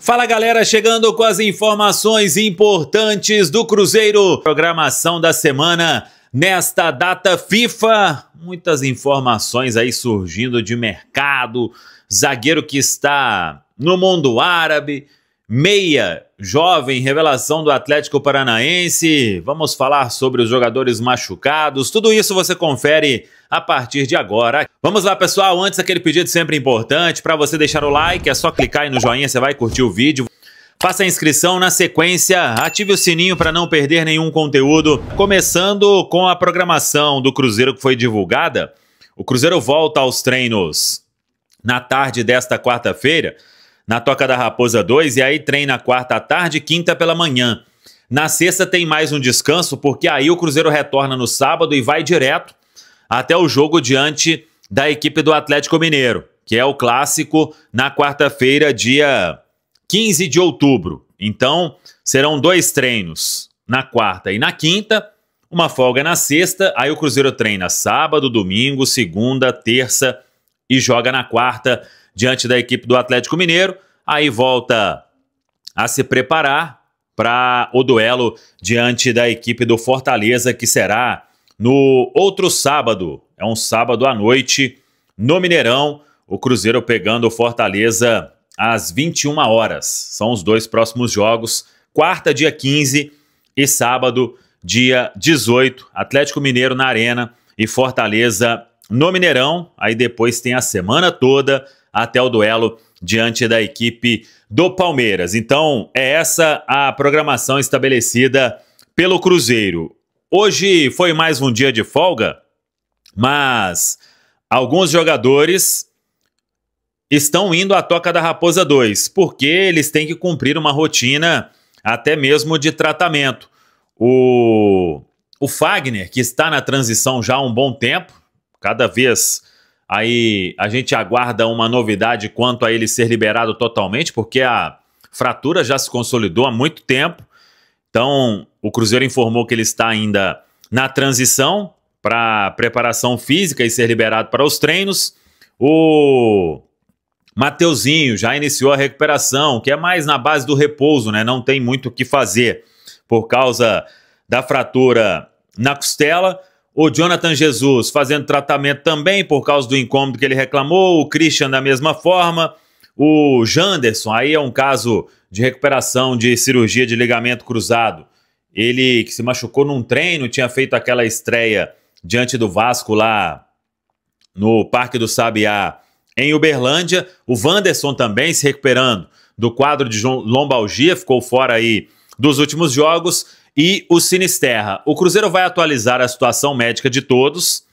Fala galera, chegando com as informações importantes do Cruzeiro. Programação da semana nesta data FIFA. Muitas informações aí surgindo de mercado. Zagueiro que está no mundo árabe. Meia, jovem, revelação do Atlético Paranaense. Vamos falar sobre os jogadores machucados. Tudo isso você confere a partir de agora. Vamos lá, pessoal. Antes, aquele pedido sempre importante para você deixar o like. É só clicar aí no joinha, você vai curtir o vídeo. Faça a inscrição na sequência. Ative o sininho para não perder nenhum conteúdo. Começando com a programação do Cruzeiro que foi divulgada. O Cruzeiro volta aos treinos na tarde desta quarta-feira, na Toca da Raposa 2, e aí treina quarta à tarde e quinta pela manhã. Na sexta tem mais um descanso, porque aí o Cruzeiro retorna no sábado e vai direto até o jogo diante da equipe do Atlético Mineiro, que é o clássico na quarta-feira, dia 15 de outubro. Então, serão 2 treinos na quarta e na quinta, uma folga na sexta, aí o Cruzeiro treina sábado, domingo, segunda, terça e joga na quarta diante da equipe do Atlético Mineiro, aí volta a se preparar para o duelo diante da equipe do Fortaleza, que será no outro sábado. É um sábado à noite, no Mineirão, o Cruzeiro pegando o Fortaleza às 21 horas. São os 2 próximos jogos, quarta, dia 15, e sábado, dia 18, Atlético Mineiro na Arena e Fortaleza no Mineirão. Aí depois tem a semana toda até o duelo diante da equipe do Palmeiras. Então, é essa a programação estabelecida pelo Cruzeiro. Hoje foi mais um dia de folga, mas alguns jogadores estão indo à Toca da Raposa 2, porque eles têm que cumprir uma rotina até mesmo de tratamento. O Fagner, que está na transição já há um bom tempo, cada vez aí a gente aguarda uma novidade quanto a ele ser liberado totalmente, porque a fratura já se consolidou há muito tempo. Então, o Cruzeiro informou que ele está ainda na transição para preparação física e ser liberado para os treinos. O Mateuzinho já iniciou a recuperação, que é mais na base do repouso, né? Não tem muito o que fazer por causa da fratura na costela. O Jonathan Jesus fazendo tratamento também por causa do incômodo que ele reclamou. O Christian da mesma forma. O Janderson, aí é um caso de recuperação de cirurgia de ligamento cruzado. Ele que se machucou num treino, tinha feito aquela estreia diante do Vasco lá no Parque do Sabiá, em Uberlândia. O Wanderson também se recuperando do quadro de lombalgia, ficou fora aí dos últimos jogos. E o Sinisterra. O Cruzeiro vai atualizar a situação médica de todos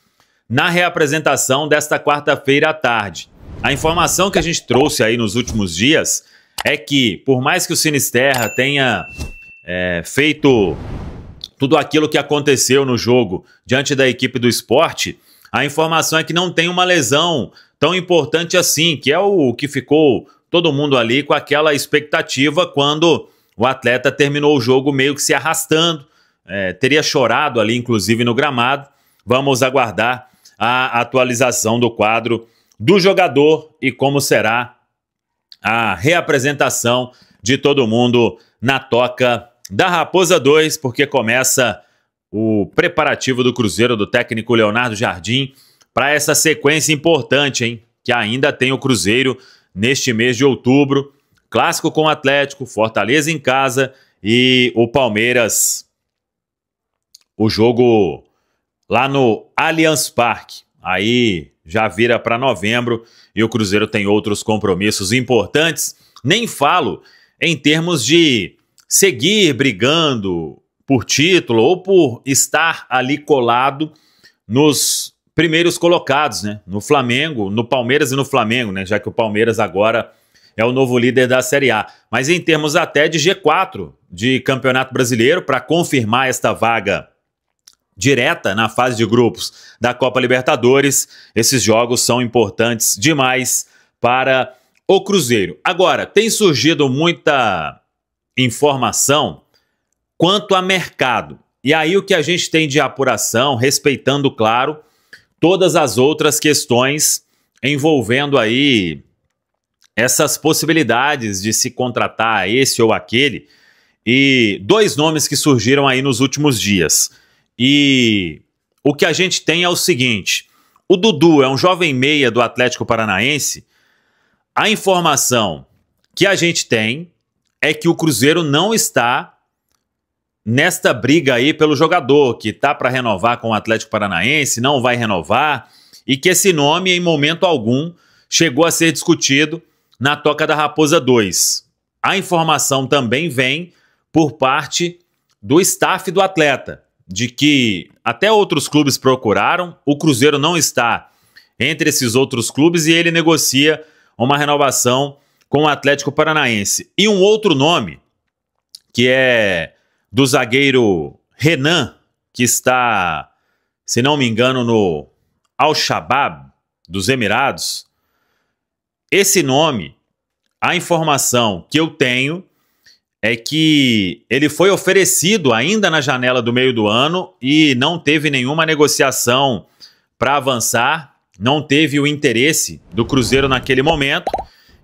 na reapresentação desta quarta-feira à tarde. A informação que a gente trouxe aí nos últimos dias é que, por mais que o Sinisterra tenha feito tudo aquilo que aconteceu no jogo diante da equipe do Sport, a informação é que não tem uma lesão tão importante assim, que é o que ficou todo mundo ali com aquela expectativa quando o atleta terminou o jogo meio que se arrastando, teria chorado ali, inclusive, no gramado. Vamos aguardar a atualização do quadro do jogador e como será a reapresentação de todo mundo na Toca da Raposa 2, porque começa o preparativo do Cruzeiro, do técnico Leonardo Jardim, para essa sequência importante, hein? Que ainda tem o Cruzeiro neste mês de outubro. Clássico com o Atlético, Fortaleza em casa e o Palmeiras, o jogo lá no Allianz Parque. Aí já vira para novembro e o Cruzeiro tem outros compromissos importantes. Nem falo em termos de seguir brigando por título ou por estar ali colado nos primeiros colocados, né? No Flamengo, no Palmeiras e no Flamengo, né? Já que o Palmeiras agora é o novo líder da Série A. Mas em termos até de G4 de Campeonato Brasileiro, para confirmar esta vaga direta na fase de grupos da Copa Libertadores, esses jogos são importantes demais para o Cruzeiro. Agora, tem surgido muita informação quanto a mercado. E aí o que a gente tem de apuração, respeitando, claro, todas as outras questões envolvendo aí essas possibilidades de se contratar esse ou aquele, e 2 nomes que surgiram aí nos últimos dias. E o que a gente tem é o seguinte: o Dudu é um jovem meia do Atlético Paranaense. A informação que a gente tem é que o Cruzeiro não está nesta briga aí pelo jogador, que tá para renovar com o Atlético Paranaense, não vai renovar, e que esse nome em momento algum chegou a ser discutido na Toca da Raposa 2. A informação também vem por parte do staff do atleta, de que até outros clubes procuraram, o Cruzeiro não está entre esses outros clubes e ele negocia uma renovação com o Atlético Paranaense. E um outro nome, que é do zagueiro Renan, que está, se não me engano, no Al-Shabaab dos Emirados. Esse nome, a informação que eu tenho é que ele foi oferecido ainda na janela do meio do ano e não teve nenhuma negociação para avançar, não teve o interesse do Cruzeiro naquele momento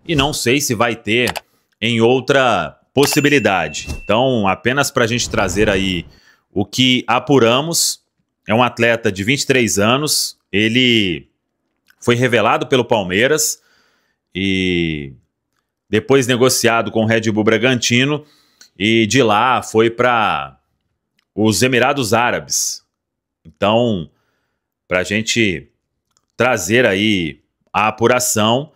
e não sei se vai ter em outra possibilidade. Então, apenas para a gente trazer aí o que apuramos, é um atleta de 23 anos, ele foi revelado pelo Palmeiras e depois negociado com o Red Bull Bragantino e de lá foi para os Emirados Árabes. Então, para a gente trazer aí a apuração,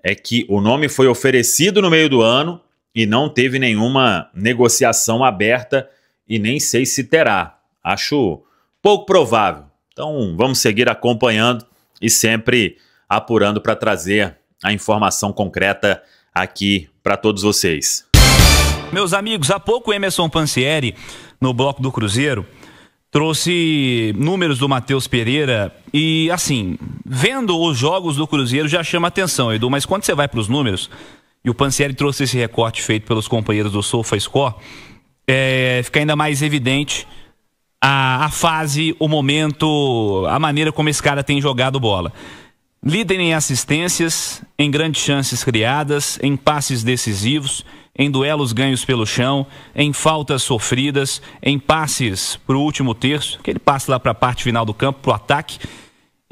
é que o nome foi oferecido no meio do ano e não teve nenhuma negociação aberta e nem sei se terá. Acho pouco provável. Então vamos seguir acompanhando e sempre apurando para trazer a informação concreta aqui para todos vocês. Meus amigos, há pouco o Emerson Pansieri, no bloco do Cruzeiro, trouxe números do Matheus Pereira e, assim, vendo os jogos do Cruzeiro já chama atenção, Edu, mas quando você vai para os números, e o Pansieri trouxe esse recorte feito pelos companheiros do SofaScore, fica ainda mais evidente a fase, o momento, a maneira como esse cara tem jogado bola. Líder em assistências, em grandes chances criadas, em passes decisivos, em duelos ganhos pelo chão, em faltas sofridas, em passes para o último terço, aquele passe lá para a parte final do campo, para o ataque,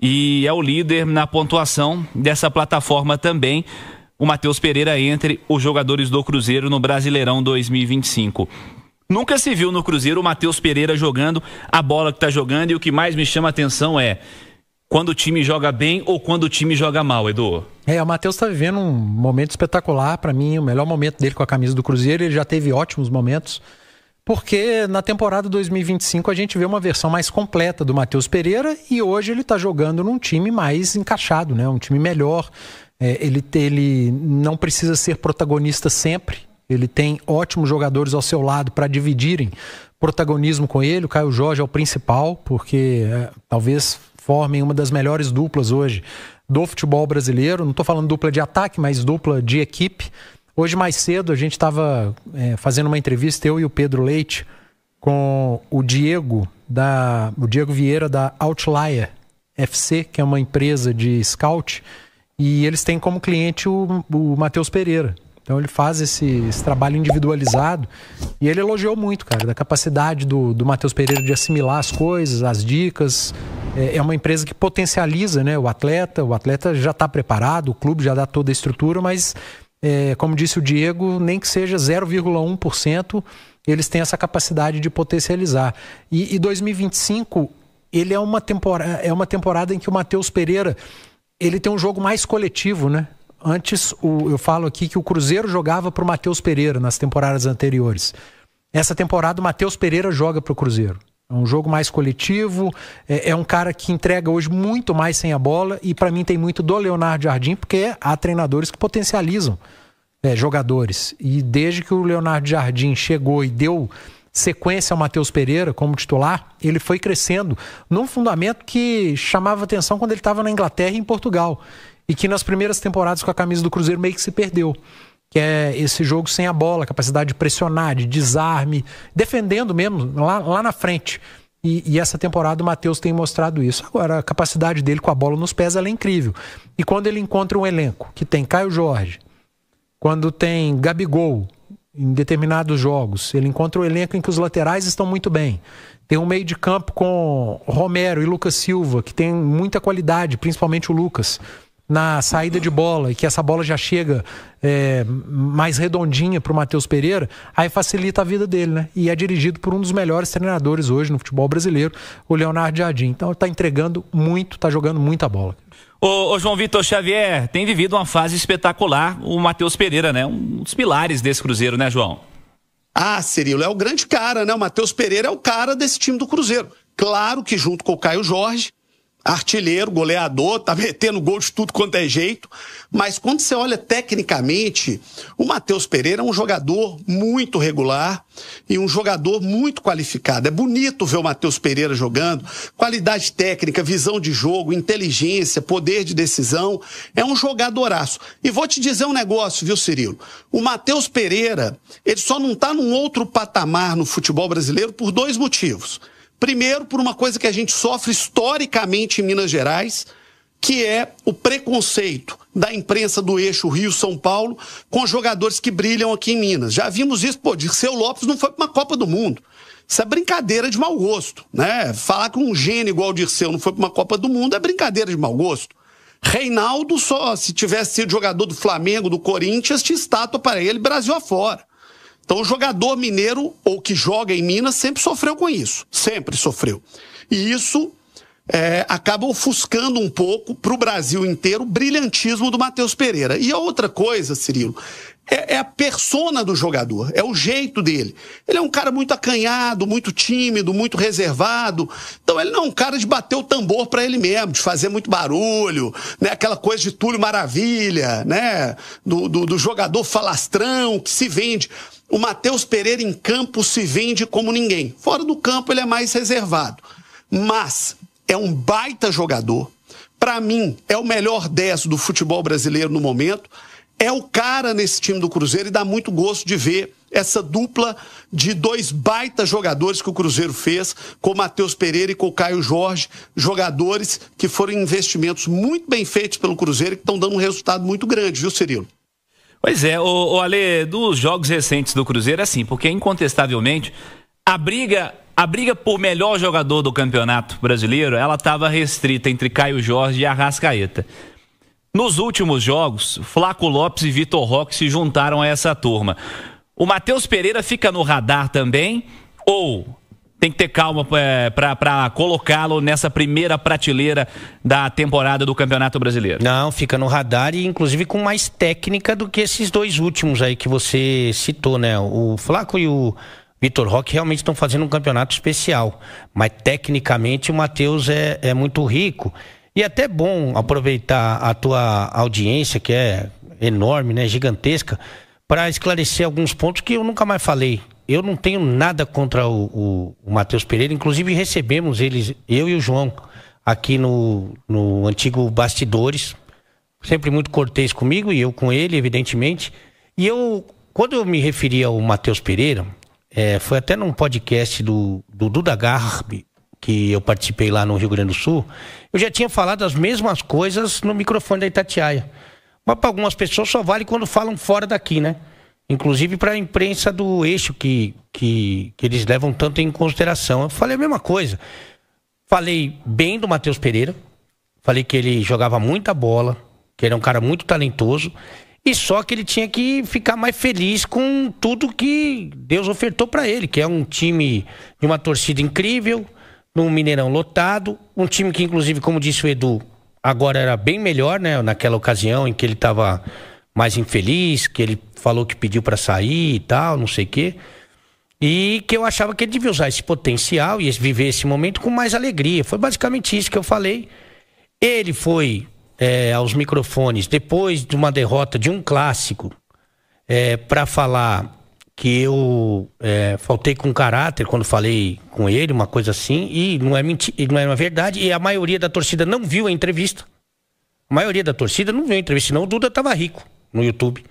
e é o líder na pontuação dessa plataforma também, o Matheus Pereira entre os jogadores do Cruzeiro no Brasileirão 2025. Nunca se viu no Cruzeiro o Matheus Pereira jogando a bola que está jogando, e o que mais me chama a atenção é quando o time joga bem ou quando o time joga mal, Edu. O Matheus está vivendo um momento espetacular, para mim, o melhor momento dele com a camisa do Cruzeiro. Ele já teve ótimos momentos, porque na temporada 2025 a gente vê uma versão mais completa do Matheus Pereira e hoje ele está jogando num time mais encaixado, né? Um time melhor. Ele não precisa ser protagonista sempre. Ele tem ótimos jogadores ao seu lado para dividirem protagonismo com ele. O Caio Jorge é o principal, porque talvez formem uma das melhores duplas hoje do futebol brasileiro. Não estou falando dupla de ataque, mas dupla de equipe. Hoje mais cedo a gente estava fazendo uma entrevista, eu e o Pedro Leite, com o Diego Vieira da Outlier FC, que é uma empresa de scout, e eles têm como cliente o Matheus Pereira. Então ele faz esse trabalho individualizado e ele elogiou muito, cara, da capacidade do Matheus Pereira de assimilar as coisas, as dicas. É uma empresa que potencializa, né, o atleta já está preparado, o clube já dá toda a estrutura, mas como disse o Diego, nem que seja 0,1%, eles têm essa capacidade de potencializar. E 2025, ele é uma temporada em que o Matheus Pereira ele tem um jogo mais coletivo, né? Antes, eu falo aqui que o Cruzeiro jogava para o Matheus Pereira nas temporadas anteriores. Essa temporada o Matheus Pereira joga para o Cruzeiro. É um jogo mais coletivo, é um cara que entrega hoje muito mais sem a bola e para mim tem muito do Leonardo Jardim, porque há treinadores que potencializam jogadores. E desde que o Leonardo Jardim chegou e deu sequência ao Matheus Pereira como titular, ele foi crescendo num fundamento que chamava atenção quando ele estava na Inglaterra e em Portugal. E que nas primeiras temporadas com a camisa do Cruzeiro meio que se perdeu. Que é esse jogo sem a bola, capacidade de pressionar, de desarme, defendendo mesmo, lá na frente. E essa temporada o Matheus tem mostrado isso. Agora, a capacidade dele com a bola nos pés ela é incrível. E quando ele encontra um elenco que tem Caio Jorge, quando tem Gabigol em determinados jogos, ele encontra um elenco em que os laterais estão muito bem. Tem um meio de campo com Romero e Lucas Silva, que tem muita qualidade, principalmente o Lucas, na saída de bola, e que essa bola já chega mais redondinha para o Matheus Pereira, aí facilita a vida dele, né? E é dirigido por um dos melhores treinadores hoje no futebol brasileiro, o Leonardo Jardim. Então ele está entregando muito, está jogando muita bola. Ô João Vitor Xavier, tem vivido uma fase espetacular o Matheus Pereira, né? Um dos pilares desse Cruzeiro, né, João? Ah, Cirilo, é o grande cara, né? O Matheus Pereira é o cara desse time do Cruzeiro. Claro que junto com o Caio Jorge, artilheiro, goleador, tá metendo gol de tudo quanto é jeito, mas quando você olha tecnicamente, o Matheus Pereira é um jogador muito regular e um jogador muito qualificado. É bonito ver o Matheus Pereira jogando, qualidade técnica, visão de jogo, inteligência, poder de decisão, é um jogadoraço. E vou te dizer um negócio, viu, Cirilo? O Matheus Pereira, ele só não tá num outro patamar no futebol brasileiro por dois motivos. Primeiro, por uma coisa que a gente sofre historicamente em Minas Gerais, que é o preconceito da imprensa do eixo Rio-São Paulo com jogadores que brilham aqui em Minas. Já vimos isso, Dirceu Lopes não foi para uma Copa do Mundo. Isso é brincadeira de mau gosto, né? Falar que um gênio igual o Dirceu não foi para uma Copa do Mundo é brincadeira de mau gosto. Reinaldo, só se tivesse sido jogador do Flamengo, do Corinthians, tinha estátua para ele Brasil afora. Então o jogador mineiro, ou que joga em Minas, sempre sofreu com isso. Sempre sofreu. E isso acaba ofuscando um pouco para o Brasil inteiro o brilhantismo do Matheus Pereira. E a outra coisa, Cirilo, é a persona do jogador, é o jeito dele. Ele é um cara muito acanhado, muito tímido, muito reservado. Então ele não é um cara de bater o tambor para ele mesmo, de fazer muito barulho, né? Aquela coisa de Túlio Maravilha, né? Do jogador falastrão que se vende. O Matheus Pereira em campo se vende como ninguém. Fora do campo ele é mais reservado. Mas é um baita jogador. Para mim, é o melhor 10 do futebol brasileiro no momento. É o cara nesse time do Cruzeiro e dá muito gosto de ver essa dupla de dois baita jogadores que o Cruzeiro fez, com o Matheus Pereira e com o Caio Jorge, jogadores que foram investimentos muito bem feitos pelo Cruzeiro e que estão dando um resultado muito grande, viu, Cirilo? Pois é, o Ale, dos jogos recentes do Cruzeiro é assim, porque incontestavelmente a briga por melhor jogador do Campeonato Brasileiro, ela estava restrita entre Caio Jorge e Arrascaeta. Nos últimos jogos, Flaco Lopes e Vitor Roque se juntaram a essa turma. O Matheus Pereira fica no radar também, ou tem que ter calma para colocá-lo nessa primeira prateleira da temporada do Campeonato Brasileiro? Não, fica no radar e inclusive com mais técnica do que esses dois últimos aí que você citou, né? O Flaco e o Vitor Roque realmente estão fazendo um campeonato especial, mas tecnicamente o Matheus é muito rico. E é até bom aproveitar a tua audiência, que é enorme, né, gigantesca, para esclarecer alguns pontos que eu nunca mais falei. Eu não tenho nada contra o Matheus Pereira, inclusive recebemos eles, eu e o João, aqui no antigo Bastidores, sempre muito cortês comigo e eu com ele, evidentemente. E quando eu me referi ao Matheus Pereira, foi até num podcast do Duda Garbi, que eu participei lá no Rio Grande do Sul, eu já tinha falado as mesmas coisas no microfone da Itatiaia. Mas para algumas pessoas só vale quando falam fora daqui, né? Inclusive para a imprensa do eixo que eles levam tanto em consideração. Eu falei a mesma coisa. Falei bem do Matheus Pereira, falei que ele jogava muita bola, que ele é um cara muito talentoso, e só que ele tinha que ficar mais feliz com tudo que Deus ofertou para ele, que é um time de uma torcida incrível, num Mineirão lotado, um time que inclusive, como disse o Edu, agora era bem melhor, né? Naquela ocasião em que ele estava mais infeliz, que ele falou que pediu para sair e tal, não sei o quê. E que eu achava que ele devia usar esse potencial e viver esse momento com mais alegria. Foi basicamente isso que eu falei. Ele foi aos microfones, depois de uma derrota de um clássico, para falar que eu faltei com caráter quando falei com ele, uma coisa assim, e não é mentira, não é uma verdade, e a maioria da torcida não viu a entrevista. A maioria da torcida não viu a entrevista, senão o Duda estava rico no YouTube.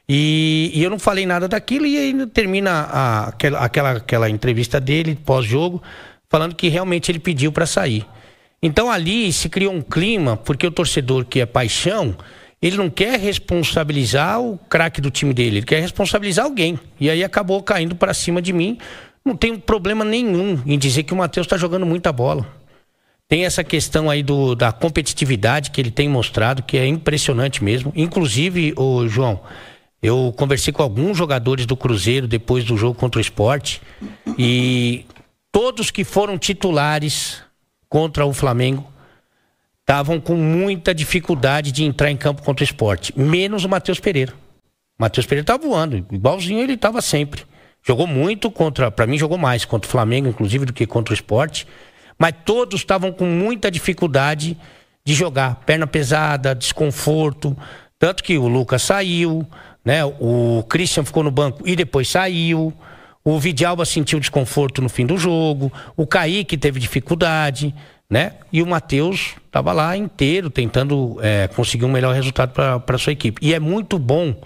E eu não falei nada daquilo, e aí termina aquela entrevista dele, pós-jogo, falando que realmente ele pediu para sair. Então ali se criou um clima, porque o torcedor que é paixão, ele não quer responsabilizar o craque do time dele, ele quer responsabilizar alguém. E aí acabou caindo para cima de mim. Não tem problema nenhum em dizer que o Matheus está jogando muita bola. Tem essa questão aí da competitividade que ele tem mostrado, que é impressionante mesmo. Inclusive, João, eu conversei com alguns jogadores do Cruzeiro depois do jogo contra o Sport, e todos que foram titulares contra o Flamengo estavam com muita dificuldade de entrar em campo contra o Sport, menos o Matheus Pereira. O Matheus Pereira tá voando, igualzinho ele estava sempre. Jogou muito para mim jogou mais contra o Flamengo, inclusive, do que contra o Sport. Mas todos estavam com muita dificuldade de jogar. Perna pesada, desconforto. Tanto que o Lucas saiu, né? O Christian ficou no banco e depois saiu. O Vidalba sentiu desconforto no fim do jogo. O Kaique teve dificuldade, né? E o Matheus estava lá inteiro tentando conseguir um melhor resultado para sua equipe. E é muito bom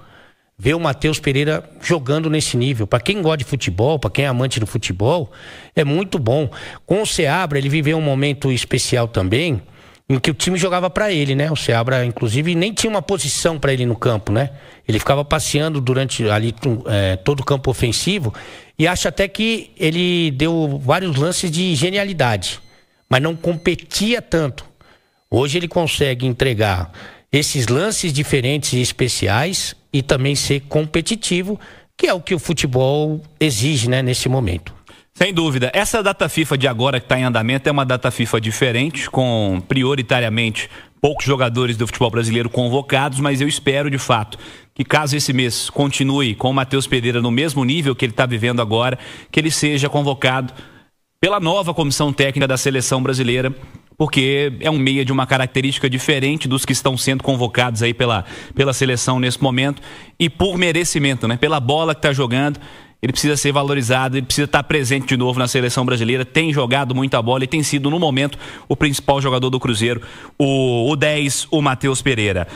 ver o Matheus Pereira jogando nesse nível. Para quem gosta de futebol, para quem é amante do futebol, é muito bom. Com o Seabra, ele viveu um momento especial também, em que o time jogava para ele, né? O Seabra, inclusive, nem tinha uma posição para ele no campo, né? Ele ficava passeando durante ali todo o campo ofensivo, e acho até que ele deu vários lances de genialidade, mas não competia tanto. Hoje ele consegue entregar esses lances diferentes e especiais e também ser competitivo, que é o que o futebol exige, né, nesse momento. Sem dúvida. Essa data FIFA de agora que está em andamento é uma data FIFA diferente, com prioritariamente poucos jogadores do futebol brasileiro convocados, mas eu espero de fato que, caso esse mês continue com o Matheus Pereira no mesmo nível que ele está vivendo agora, que ele seja convocado pela nova comissão técnica da seleção brasileira, porque é um meia de uma característica diferente dos que estão sendo convocados aí pela seleção nesse momento, e por merecimento, né? Pela bola que está jogando, ele precisa ser valorizado, ele precisa estar presente de novo na seleção brasileira. Tem jogado muita bola e tem sido, no momento, o principal jogador do Cruzeiro, o 10, o Matheus Pereira.